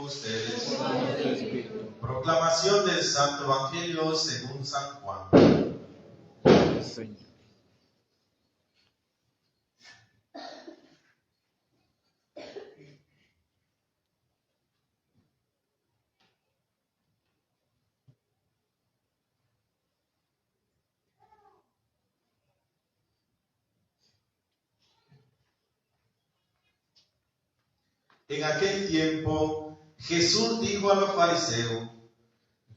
ustedes. Proclamación del Santo Evangelio según San Juan. Señor. En aquel tiempo, Jesús dijo a los fariseos: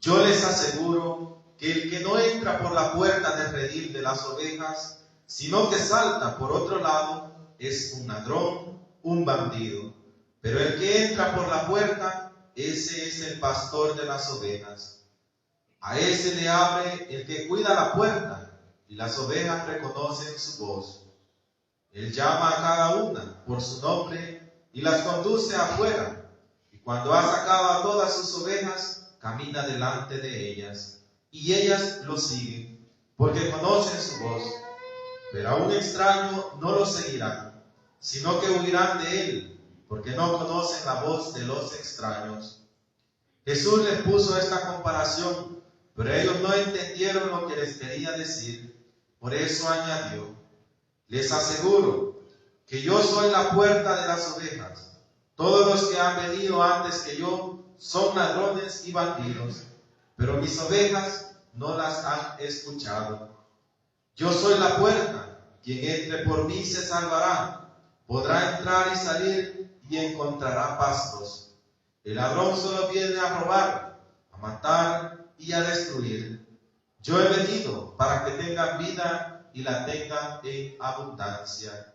yo les aseguro que el que no entra por la puerta del redil de las ovejas, sino que salta por otro lado, es un ladrón, un bandido. Pero el que entra por la puerta, ese es el pastor de las ovejas. A ese le abre el que cuida la puerta, y las ovejas reconocen su voz. Él llama a cada una por su nombre y las conduce afuera, y cuando ha sacado a todas sus ovejas, camina delante de ellas, y ellas lo siguen, porque conocen su voz. Pero a un extraño no lo seguirán, sino que huirán de él, porque no conocen la voz de los extraños. Jesús les puso esta comparación, pero ellos no entendieron lo que les quería decir. Por eso añadió: les aseguro que yo soy la puerta de las ovejas. Todos los que han venido antes que yo son ladrones y bandidos, pero mis ovejas no las han escuchado. Yo soy la puerta, quien entre por mí se salvará, podrá entrar y salir y encontrará pastos. El ladrón solo viene a robar, a matar y a destruir. Yo he venido para que tengan vida y la tengan en abundancia.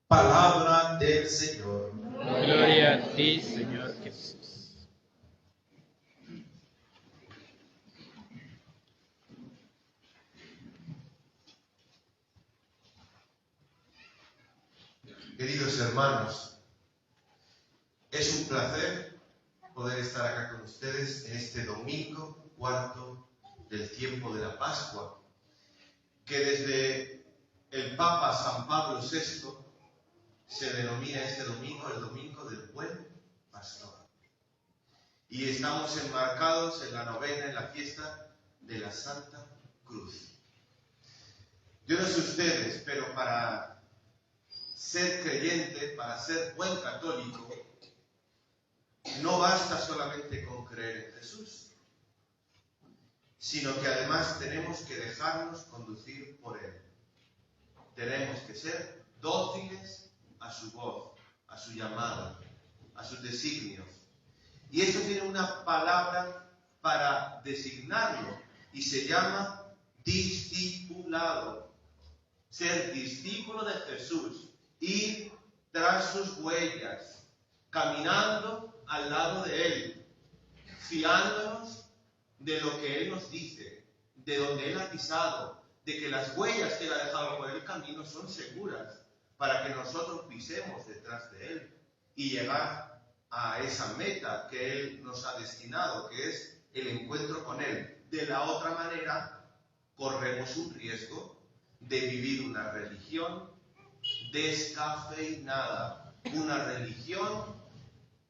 Palabra del Señor. Gloria a ti, Señor Jesús. Queridos hermanos, es un placer poder estar acá con ustedes en este domingo cuarto del tiempo de la Pascua, que desde el Papa San Pablo VI se denomina este domingo el Domingo del Buen Pastor. Y estamos enmarcados en la novena, en la fiesta de la Santa Cruz. Yo no sé ustedes, pero para ser creyente, para ser buen católico, no basta solamente con creer en Jesús, sino que además tenemos que dejarnos conducir por Él. Tenemos que ser dóciles a su voz, a su llamada, a sus designios. Y esto tiene una palabra para designarlo, y se llama discipulado. Ser discípulo de Jesús, ir tras sus huellas, caminando al lado de Él, fiándonos de lo que Él nos dice, de donde Él ha pisado, de que las huellas que Él ha dejado por el camino son seguras, para que nosotros pisemos detrás de Él y llegar a esa meta que Él nos ha destinado, que es el encuentro con Él. De la otra manera, corremos un riesgo de vivir una religión descafeinada, una religión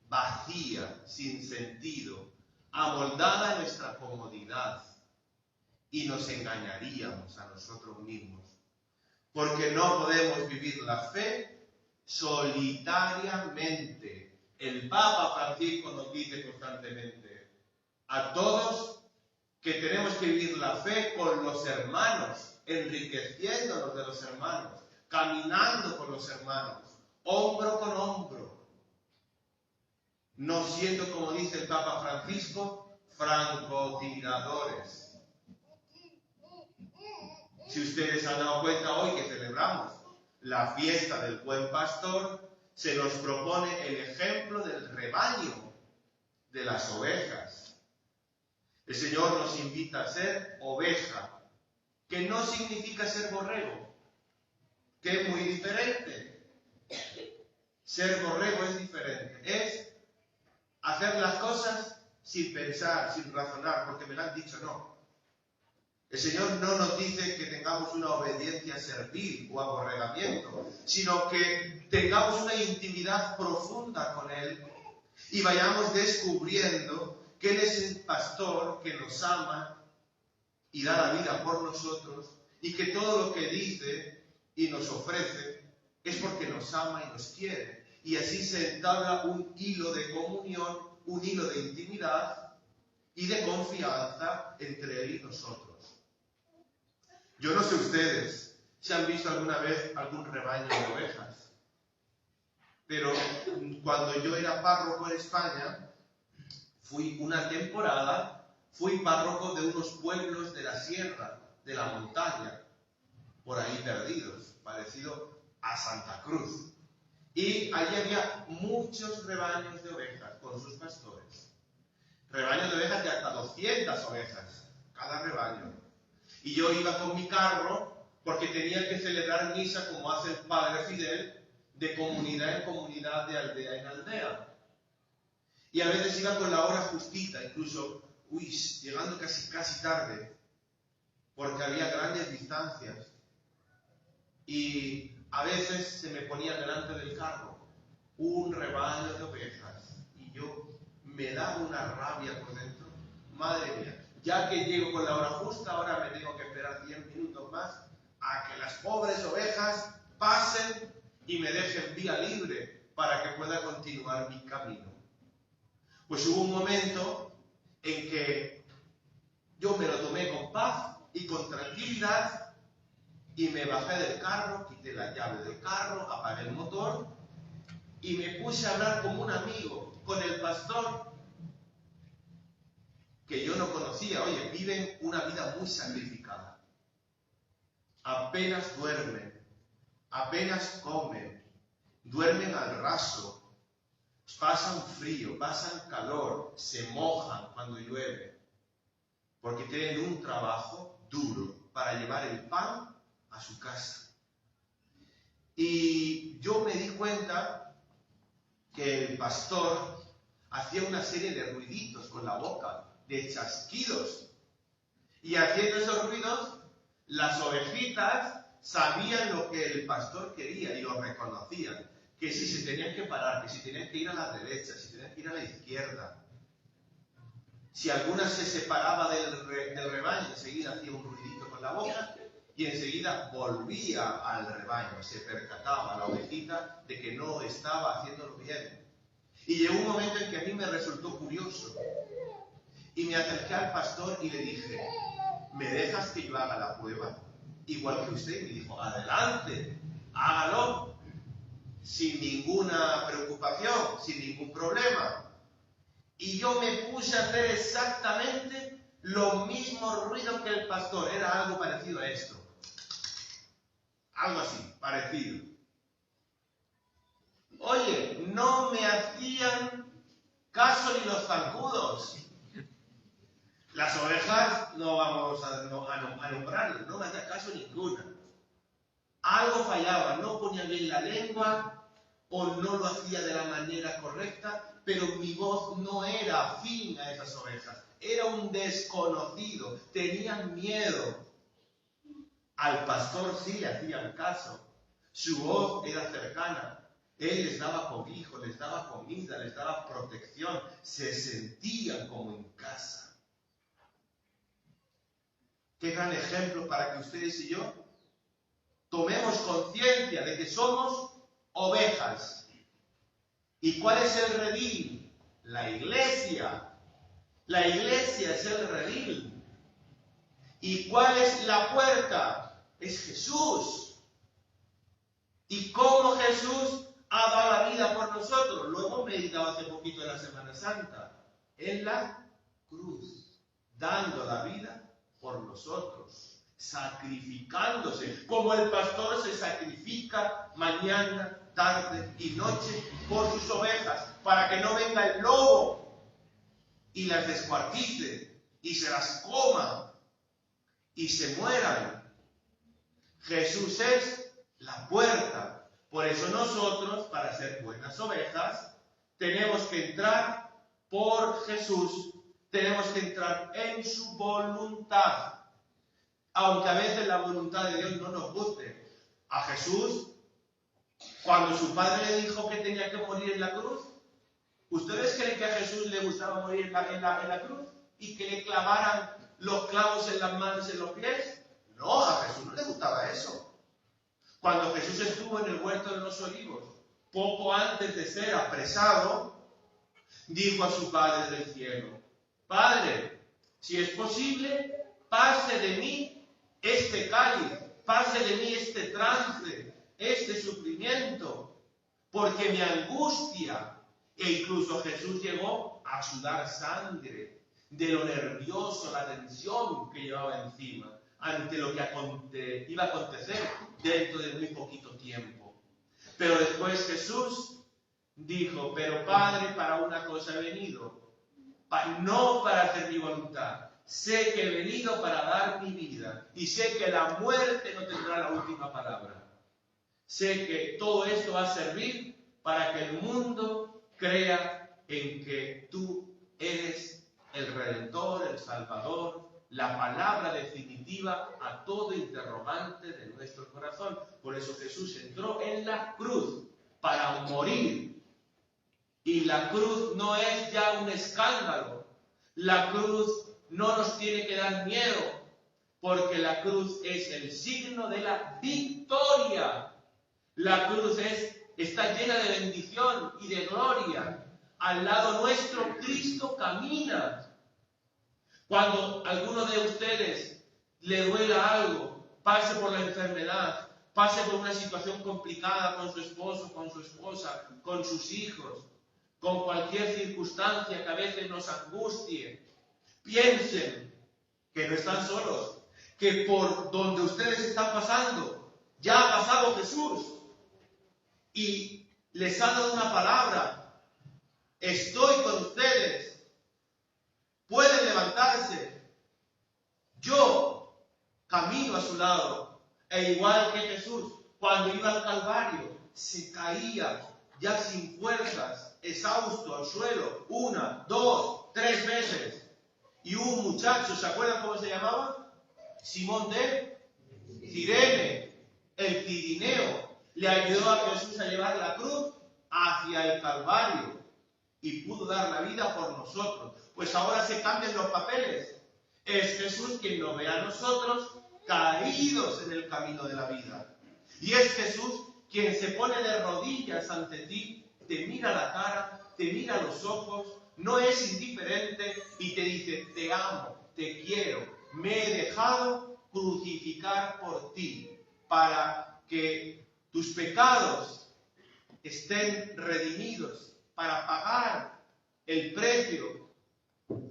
vacía, sin sentido, amoldada a nuestra comodidad, y nos engañaríamos a nosotros mismos. Porque no podemos vivir la fe solitariamente. El Papa Francisco nos dice constantemente a todos que tenemos que vivir la fe con los hermanos, enriqueciéndonos de los hermanos, caminando con los hermanos, hombro con hombro, no siendo, como dice el Papa Francisco, francotiradores. Si ustedes han dado cuenta, hoy que celebramos la fiesta del Buen Pastor, se nos propone el ejemplo del rebaño, de las ovejas. El Señor nos invita a ser oveja, que no significa ser borrego, que es muy diferente. Ser borrego es diferente, es hacer las cosas sin pensar, sin razonar, porque me lo han dicho, no. El Señor no nos dice que tengamos una obediencia servil o aborregamiento, sino que tengamos una intimidad profunda con Él y vayamos descubriendo que Él es el pastor que nos ama y da la vida por nosotros, y que todo lo que dice y nos ofrece es porque nos ama y nos quiere. Y así se entabla un hilo de comunión, un hilo de intimidad y de confianza entre Él y nosotros. Yo no sé ustedes si han visto alguna vez algún rebaño de ovejas, pero cuando yo era párroco en España, fui párroco de unos pueblos de la sierra, de la montaña, por ahí perdidos, parecido a Santa Cruz. Y allí había muchos rebaños de ovejas con sus pastores. Rebaños de ovejas de hasta 200 ovejas, cada rebaño. Y yo iba con mi carro porque tenía que celebrar misa como hace el Padre Fidel, de comunidad en comunidad, de aldea en aldea. Y a veces iba con la hora justita, incluso, llegando casi tarde, porque había grandes distancias. Y a veces se me ponía delante del carro un rebaño de ovejas y yo me daba una rabia por dentro. Madre mía, ya que llego con la hora justa, ahora me tengo que esperar 10 minutos más a que las pobres ovejas pasen y me dejen vía libre para que pueda continuar mi camino. Pues hubo un momento en que yo me lo tomé con paz y con tranquilidad, y me bajé del carro, quité la llave del carro, apagué el motor y me puse a hablar como un amigo con el pastor que yo no conocía. Oye, viven una vida muy sacrificada. Apenas duermen, apenas comen, duermen al raso, pasan frío, pasan calor, se mojan cuando llueve, porque tienen un trabajo duro para llevar el pan a su casa. Y yo me di cuenta que el pastor hacía una serie de ruiditos con la boca, de chasquidos. Y haciendo esos ruidos, las ovejitas sabían lo que el pastor quería y lo reconocían. Que si se tenían que parar, que si tenían que ir a la derecha, si tenían que ir a la izquierda. Si alguna se separaba del rebaño, enseguida hacía un ruidito con la boca y enseguida volvía al rebaño. Se percataba la ovejita de que no estaba haciéndolo bien. Y llegó un momento en que a mí me resultó curioso. Y me acerqué al pastor y le dije, ¿me dejas que yo haga la prueba? Igual que usted. Y me dijo, adelante, hágalo. Sin ninguna preocupación, sin ningún problema. Y yo me puse a hacer exactamente los mismos ruidos que el pastor. Era algo parecido a esto. Algo así, parecido. Oye, no me hacían caso ni los zancudos. Las ovejas no vamos a nombrarlas, no me hacía caso ninguna. Algo fallaba, no ponía bien la lengua o no lo hacía de la manera correcta, pero mi voz no era afín a esas ovejas. Era un desconocido, tenían miedo. Al pastor sí le hacían caso. Su voz era cercana. Él les daba cobijo, les daba comida, les daba protección. Se sentían como en casa. Qué gran ejemplo para que ustedes y yo tomemos conciencia de que somos ovejas. ¿Y cuál es el redil? La iglesia. La iglesia es el redil. ¿Y cuál es la puerta? Es Jesús. ¿Y cómo Jesús ha dado la vida por nosotros? Lo hemos meditado hace poquito en la Semana Santa. En la cruz, dando la vida por nosotros, sacrificándose, como el pastor se sacrifica mañana, tarde y noche por sus ovejas, para que no venga el lobo y las descuartice y se las coma y se mueran. Jesús es la puerta. Por eso nosotros, para ser buenas ovejas, tenemos que entrar por Jesús, tenemos que entrar en su voluntad. Aunque a veces la voluntad de Dios no nos guste. A Jesús, cuando su padre le dijo que tenía que morir en la cruz, ¿Ustedes creen que a Jesús le gustaba morir en la cruz? ¿Y que le clavaran los clavos en las manos y en los pies? No, a Jesús no le gustaba eso. Cuando Jesús estuvo en el huerto de los olivos, poco antes de ser apresado, dijo a su Padre del cielo: Padre, si es posible, pase de mí este cáliz, pase de mí este trance, este sufrimiento, porque me angustia. E incluso Jesús llegó a sudar sangre de lo nervioso, la tensión que llevaba encima ante lo que iba a acontecer dentro de muy poquito tiempo. Pero después Jesús dijo: pero Padre, para una cosa he venido, no para hacer mi voluntad. Sé que he venido para dar mi vida y sé que la muerte no tendrá la última palabra. Sé que todo esto va a servir para que el mundo crea en que tú eres el Redentor, el Salvador, la palabra definitiva a todo interrogante de nuestro corazón. Por eso Jesús entró en la cruz para morir. Y la cruz no es ya un escándalo. La cruz no nos tiene que dar miedo, porque la cruz es el signo de la victoria. La cruz está llena de bendición y de gloria. Al lado nuestro Cristo camina. Cuando a alguno de ustedes le duela algo, pase por la enfermedad, pase por una situación complicada con su esposo, con su esposa, con sus hijos, con cualquier circunstancia que a veces nos angustie, piensen que no están solos, que por donde ustedes están pasando, ya ha pasado Jesús y les ha dado una palabra: estoy con ustedes, pueden levantarse, yo camino a su lado. E igual que Jesús, cuando iba al Calvario, se caía ya sin fuerzas, exhausto al suelo, 1, 2, 3 veces. Y un muchacho, ¿se acuerdan cómo se llamaba? Simón de Cirene, el Cirineo, le ayudó a Jesús a llevar la cruz hacia el Calvario y pudo dar la vida por nosotros. Pues ahora se cambian los papeles. Es Jesús quien nos ve a nosotros caídos en el camino de la vida. Y es Jesús quien se pone de rodillas ante ti, te mira la cara, te mira los ojos, no es indiferente y te dice: te amo, te quiero, me he dejado crucificar por ti, para que tus pecados estén redimidos, para pagar el precio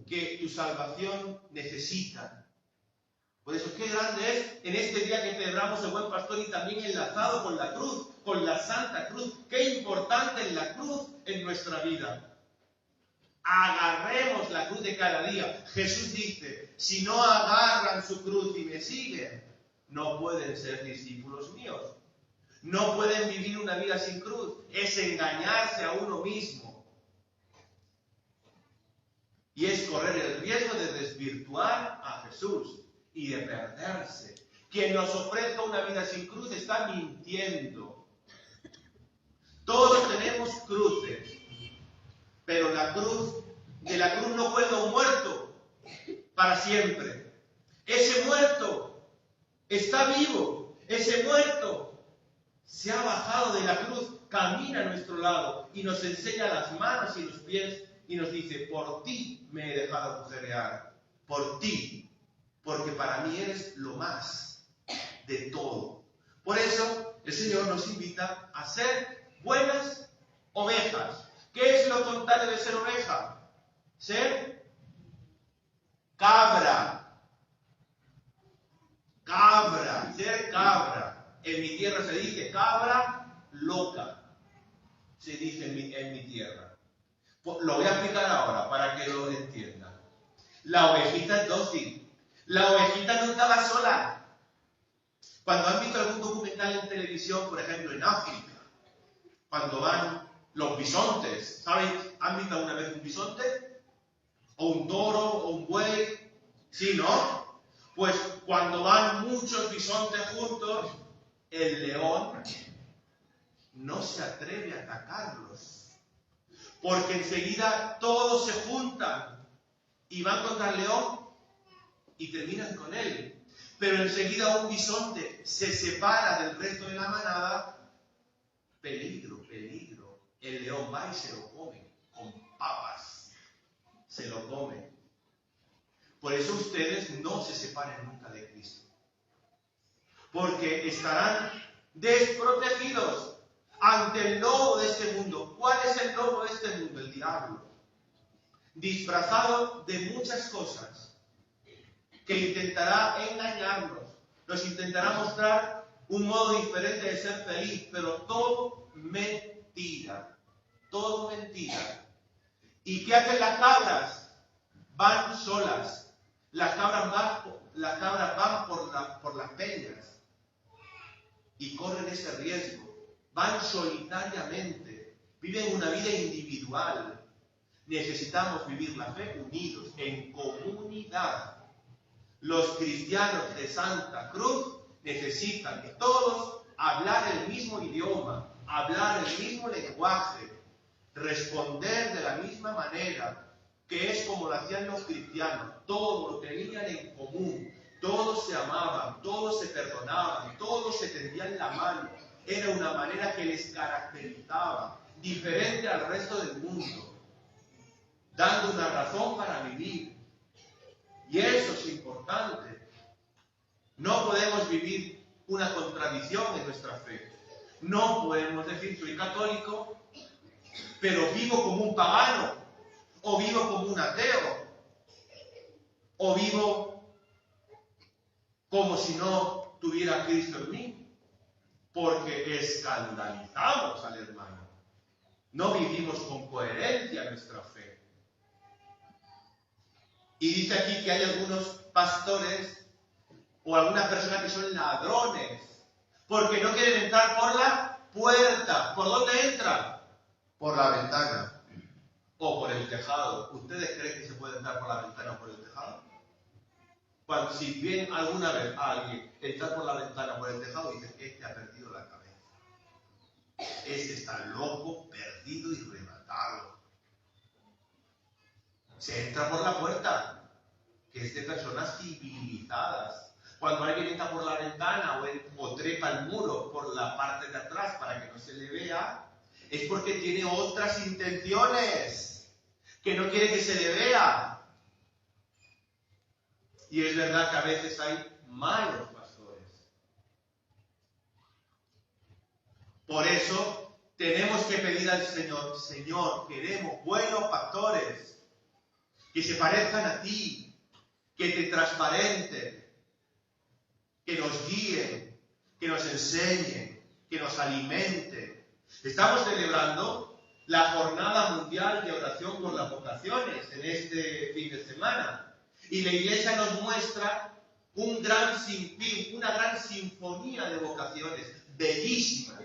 que tu salvación necesita. Por eso, qué grande es en este día que celebramos el Buen Pastor y también enlazado con la cruz, con la Santa Cruz. Qué importante es la cruz en nuestra vida. Agarremos la cruz de cada día. Jesús dice: si no agarran su cruz y me siguen, no pueden ser discípulos míos. No pueden vivir una vida sin cruz. Es engañarse a uno mismo. Y es correr el riesgo de desvirtuar a Jesús y de perderse. Quien nos ofrezca una vida sin cruz está mintiendo. Todos tenemos cruces, pero de la cruz no cuelga un muerto para siempre. Ese muerto está vivo. Ese muerto se ha bajado de la cruz, camina a nuestro lado y nos enseña las manos y los pies y nos dice: por ti me he dejado agujerear, por ti, porque para mí eres lo más de todo. Por eso el Señor nos invita a ser buenas ovejas. ¿Qué es lo contrario de ser oveja? Ser cabra. Cabra, ser cabra. En mi tierra se dice cabra loca. Se dice en mi tierra. Lo voy a explicar ahora para que lo entiendan. La ovejita es dócil. La ovejita no estaba sola. Cuando han visto algún documental en televisión, por ejemplo en África, cuando van los bisontes, ¿saben? ¿Han visto alguna vez un bisonte? ¿O un toro? ¿O un buey? ¿Sí, no? Pues cuando van muchos bisontes juntos, el león no se atreve a atacarlos. Porque enseguida todos se juntan y van contra el león y terminan con él. Pero enseguida un bisonte se separa del resto de la manada. Peligro, peligro. El león va y se lo come con papas. Se lo come. Por eso ustedes no se separen nunca de Cristo. Porque estarán desprotegidos ante el lobo de este mundo. ¿Cuál es el lobo de este mundo? El diablo. Disfrazado de muchas cosas que intentará engañarnos, nos intentará mostrar un modo diferente de ser feliz, pero todo mentira, todo mentira. ¿Y qué hacen las cabras? Van solas. Las cabras van por las peñas y corren ese riesgo. Van solitariamente, viven una vida individual. Necesitamos vivir la fe unidos, en comunidad. Los cristianos de Santa Cruz necesitan de todos hablar el mismo idioma, hablar el mismo lenguaje, responder de la misma manera, que es como lo hacían los cristianos. Todo lo tenían en común, todos se amaban, todos se perdonaban, todos se tendían la mano. Era una manera que les caracterizaba, diferente al resto del mundo, dando una razón para vivir. Y eso es importante. No podemos vivir una contradicción en nuestra fe. No podemos decir soy católico, pero vivo como un pagano, o vivo como un ateo, o vivo como si no tuviera a Cristo en mí, porque escandalizamos al hermano. No vivimos con coherencia nuestra fe. Y dice aquí que hay algunos pastores o algunas personas que son ladrones, porque no quieren entrar por la puerta. ¿Por dónde entran? Por la ventana. O por el tejado. ¿Ustedes creen que se puede entrar por la ventana o por el tejado? Cuando si ven alguna vez a alguien entrar por la ventana o por el tejado, dicen, este ha perdido la cabeza. Este está loco, perdido y rematado. Se entra por la puerta, que es de personas civilizadas. Cuando alguien entra por la ventana o trepa el muro por la parte de atrás para que no se le vea, es porque tiene otras intenciones, que no quiere que se le vea. Y es verdad que a veces hay malos pastores. Por eso tenemos que pedir al Señor, Señor, queremos buenos pastores, que se parezcan a ti, que te transparenten, que nos guíen, que nos enseñen, que nos alimenten. Estamos celebrando la Jornada Mundial de Oración por las Vocaciones en este fin de semana. Y la Iglesia nos muestra un gran sinfín, una gran sinfonía de vocaciones, bellísimas.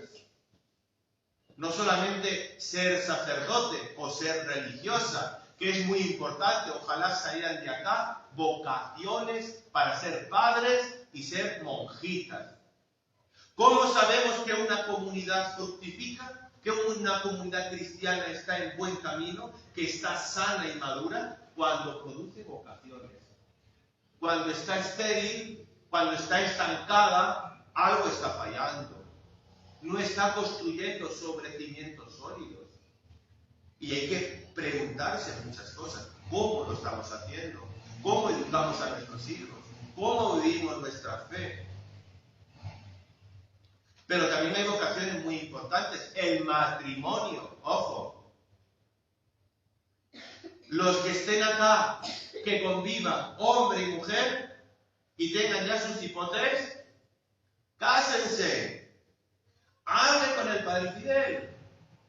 No solamente ser sacerdote o ser religiosa, que es muy importante, ojalá salieran de acá vocaciones para ser padres y ser monjitas. ¿Cómo sabemos que una comunidad fructifica? ¿Que una comunidad cristiana está en buen camino? ¿Que está sana y madura? Cuando produce vocaciones. Cuando está estéril, cuando está estancada, algo está fallando. No está construyendo sobre cimientos sólidos. Y hay que preguntarse muchas cosas. ¿Cómo lo estamos haciendo? ¿Cómo educamos a nuestros hijos? ¿Cómo vivimos nuestra fe? Pero también hay vocaciones muy importantes. El matrimonio, ojo. Los que estén acá, que convivan hombre y mujer y tengan ya sus hipotes, cásense. Hablen con el Padre Fidel.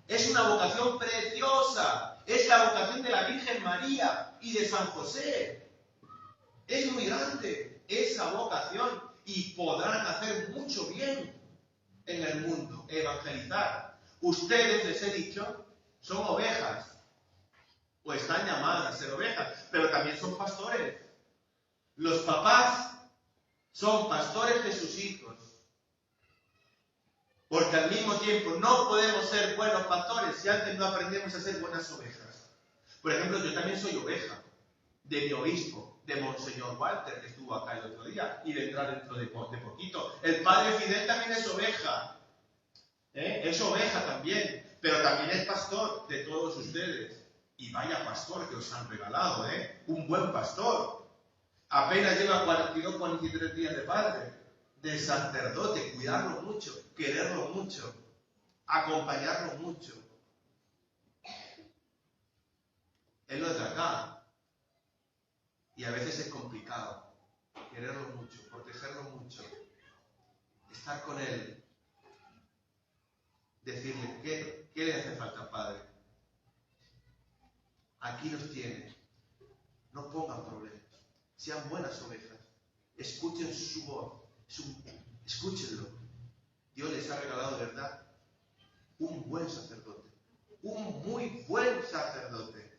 Es una vocación preciosa. Es la vocación de la Virgen María y de San José. Es muy grande esa vocación y podrán hacer mucho bien en el mundo, evangelizar. Ustedes, les he dicho, son ovejas o están llamadas a ser ovejas, pero también son pastores. Los papás son pastores de sus hijos. Porque al mismo tiempo no podemos ser buenos pastores si antes no aprendemos a ser buenas ovejas. Por ejemplo, yo también soy oveja de mi obispo, de Monseñor Walter, que estuvo acá el otro día y vendrá dentro de poquito. El padre Fidel también es oveja. Es oveja también, pero también es pastor de todos ustedes. Y vaya pastor que os han regalado, un buen pastor. Apenas lleva 42, 43 días de padre, de sacerdote, cuidarlo mucho, quererlo mucho, acompañarlo mucho. Él no es de acá. Y a veces es complicado quererlo mucho, protegerlo mucho, estar con él, decirle, ¿qué le hace falta, padre? Aquí los tiene. No pongan problemas. Sean buenas ovejas. Escuchen su voz. Escúchenlo. Dios les ha regalado, de verdad, un buen sacerdote. Un muy buen sacerdote.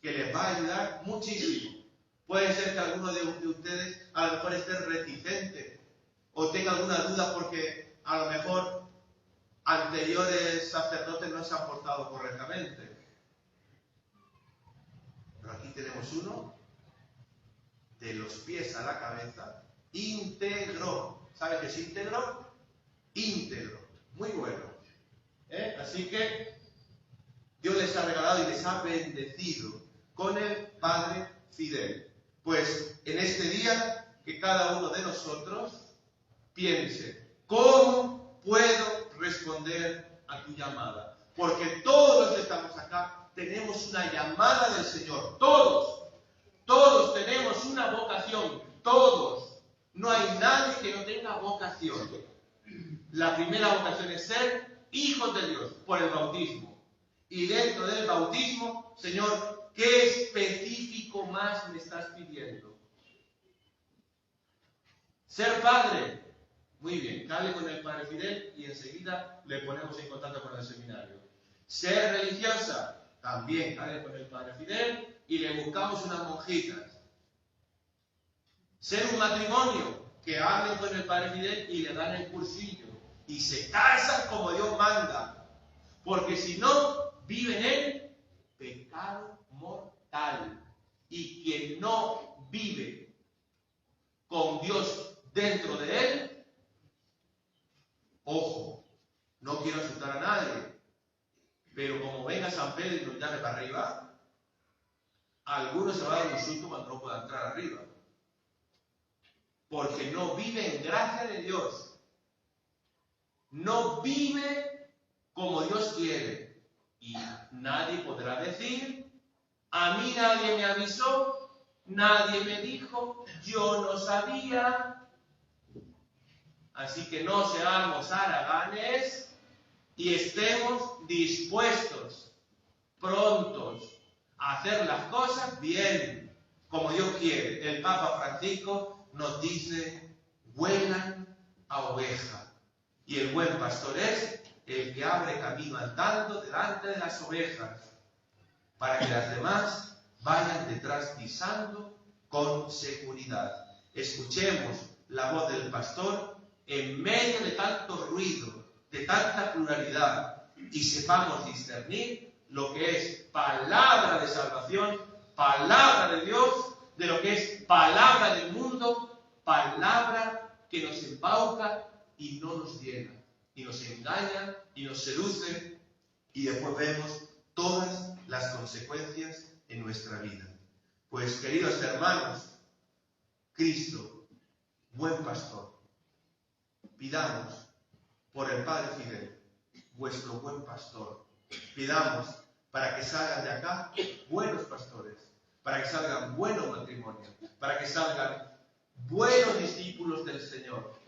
Que les va a ayudar muchísimo. Puede ser que alguno de ustedes a lo mejor esté reticente o tenga alguna duda porque a lo mejor anteriores sacerdotes no se han portado correctamente. Pero aquí tenemos uno de los pies a la cabeza, íntegro. ¿Sabe qué es íntegro? Íntegro. Muy bueno. Así que Dios les ha regalado y les ha bendecido con el Padre Fidel. Pues en este día que cada uno de nosotros piense, ¿cómo puedo responder a tu llamada? Porque todos los que estamos acá tenemos una llamada del Señor. Todos tenemos una vocación. Todos. No hay nadie que no tenga vocación. La primera vocación es ser hijos de Dios por el bautismo. Y dentro del bautismo, Señor, ¿qué específico más me estás pidiendo? Ser padre. Muy bien, hable con el padre Fidel y enseguida le ponemos en contacto con el seminario. Ser religiosa. También hable con el padre Fidel y le buscamos unas monjitas. Ser un matrimonio. Que hablen con el padre Fidel y le dan el cursillo. Y se casan como Dios manda. Porque si no, viven en pecado mortal. Y quien no vive con Dios dentro de él, ojo, no quiero asustar a nadie, pero como venga San Pedro y nos llame para arriba, algunos se va a dar un susto cuando no pueda entrar arriba. Porque no vive en gracia de Dios. No vive como Dios quiere. Y nadie podrá decir, a mí nadie me avisó, nadie me dijo, yo no sabía. Así que no seamos haraganes y estemos dispuestos, prontos, a hacer las cosas bien, como Dios quiere. El Papa Francisco nos dice, huelan a oveja. Y el buen pastor es el que abre camino andando delante de las ovejas, para que las demás vayan detrás pisando con seguridad. Escuchemos la voz del pastor en medio de tanto ruido, de tanta pluralidad, y sepamos discernir lo que es palabra de salvación, palabra de Dios, de lo que es palabra del mundo, palabra que nos embauca y no nos llena, y nos engaña y nos seduce, y después vemos todas las consecuencias en nuestra vida. Pues, queridos hermanos, Cristo, buen pastor, pidamos por el Padre Fidel, vuestro buen pastor, pidamos para que salgan de acá buenos pastores, para que salgan buenos matrimonios, para que salgan buenos discípulos del Señor,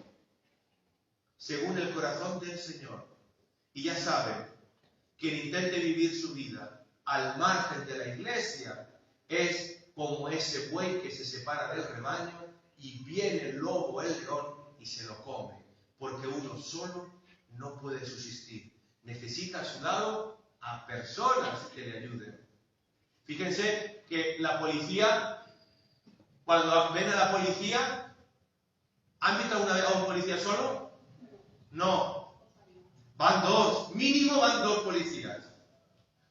según el corazón del Señor. Y ya saben, quien intente vivir su vida al margen de la iglesia es como ese buey que se separa del rebaño y viene el lobo, el león, y se lo come, porque uno solo no puede subsistir. Necesita a su lado a personas que le ayuden. Fíjense que la policía, cuando ven a la policía, ¿han visto alguna vez a un policía solo? No. Van dos, mínimo van dos policías.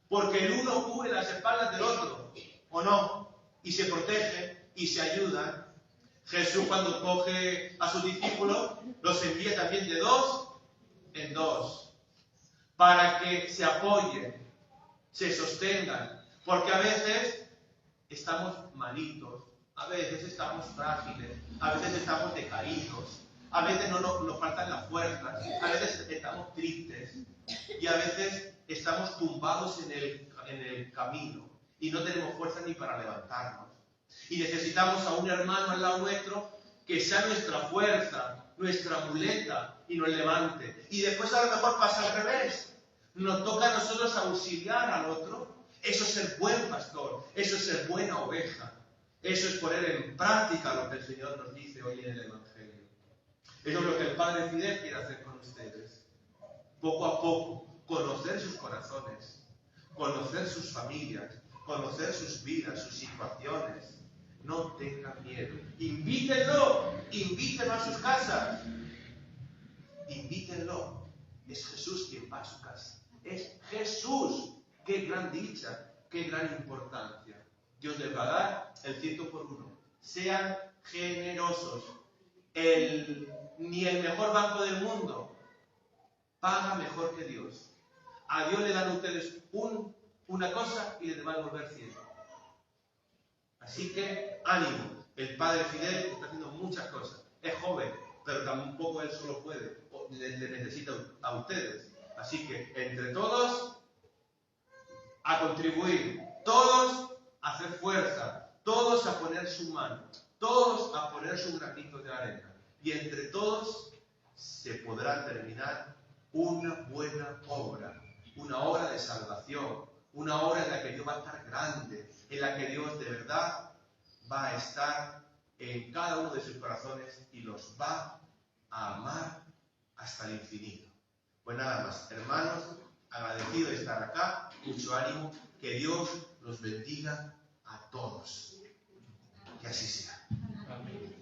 Porque el uno cubre las espaldas del otro, ¿o no? Y se protege y se ayudan. Jesús, cuando coge a sus discípulos, los envía también de dos en dos, para que se apoyen, se sostengan. Porque a veces estamos malitos, a veces estamos frágiles, a veces estamos decaídos, a veces nos faltan las fuerzas, a veces estamos tristes y a veces estamos tumbados en el camino y no tenemos fuerza ni para levantarnos. Y necesitamos a un hermano al lado nuestro que sea nuestra fuerza, nuestra muleta y nos levante. Y después a lo mejor pasa al revés. Nos toca a nosotros auxiliar al otro. Eso es ser buen pastor, eso es ser buena oveja. Eso es poner en práctica lo que el Señor nos dice hoy en el Evangelio. Eso es lo que el Padre Fidel quiere hacer con ustedes. Poco a poco, conocer sus corazones, conocer sus familias, conocer sus vidas, sus situaciones. No tengan miedo. Invítenlo a sus casas. Invítenlo. Es Jesús quien va a su casa. Es Jesús. Qué gran dicha, qué gran importancia. Dios les va a dar el 100 por 1. Sean generosos. Ni el mejor banco del mundo paga mejor que Dios. A Dios le dan a ustedes una cosa y les va a devolver 100. Así que ánimo. El Padre Fidel está haciendo muchas cosas. Es joven, pero tampoco él solo puede. Le necesita a ustedes. Así que entre todos a contribuir, todos a hacer fuerza, todos a poner su mano, todos a poner su granito de arena. Y entre todos se podrá terminar una buena obra, una obra de salvación, una obra en la que Dios va a estar grande, en la que Dios de verdad va a estar en cada uno de sus corazones y los va a amar hasta el infinito. Pues nada más, hermanos, agradecido de estar acá, mucho ánimo, que Dios los bendiga a todos. Que así sea. Amén.